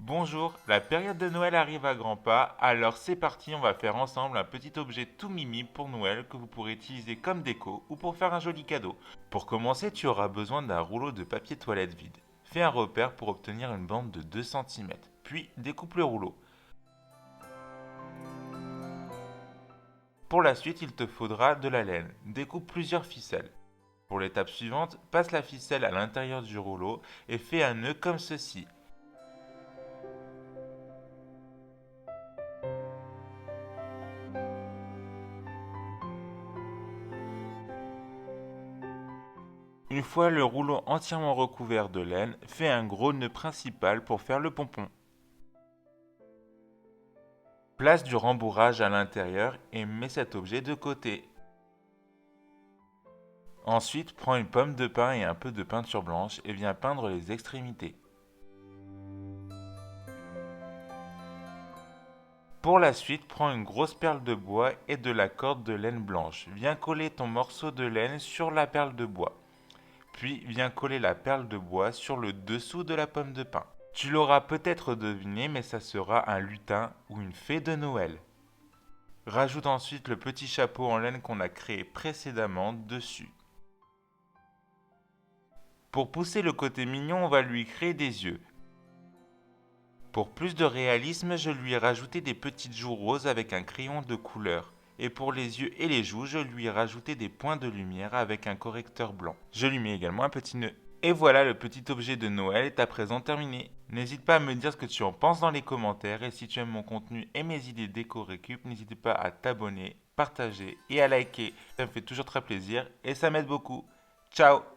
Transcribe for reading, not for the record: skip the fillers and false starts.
Bonjour, la période de Noël arrive à grands pas, alors c'est parti, on va faire ensemble un petit objet tout mimi pour Noël que vous pourrez utiliser comme déco ou pour faire un joli cadeau. Pour commencer, tu auras besoin d'un rouleau de papier toilette vide. Fais un repère pour obtenir une bande de 2 cm, puis découpe le rouleau. Pour la suite, il te faudra de la laine. Découpe plusieurs ficelles. Pour l'étape suivante, passe la ficelle à l'intérieur du rouleau et fais un nœud comme ceci. Une fois le rouleau entièrement recouvert de laine, fais un gros nœud principal pour faire le pompon. Place du rembourrage à l'intérieur et mets cet objet de côté. Ensuite, prends une pomme de pin et un peu de peinture blanche et viens peindre les extrémités. Pour la suite, prends une grosse perle de bois et de la corde de laine blanche. Viens coller ton morceau de laine sur la perle de bois. Puis viens coller la perle de bois sur le dessous de la pomme de pin. Tu l'auras peut-être deviné, mais ça sera un lutin ou une fée de Noël. Rajoute ensuite le petit chapeau en laine qu'on a créé précédemment dessus. Pour pousser le côté mignon, on va lui créer des yeux. Pour plus de réalisme, je lui ai rajouté des petites joues roses avec un crayon de couleur. Et pour les yeux et les joues, je lui ai rajouté des points de lumière avec un correcteur blanc. Je lui mets également un petit nœud. Et voilà, le petit objet de Noël est à présent terminé. N'hésite pas à me dire ce que tu en penses dans les commentaires et si tu aimes mon contenu et mes idées déco récup, n'hésite pas à t'abonner, partager et à liker. Ça me fait toujours très plaisir et ça m'aide beaucoup. Ciao!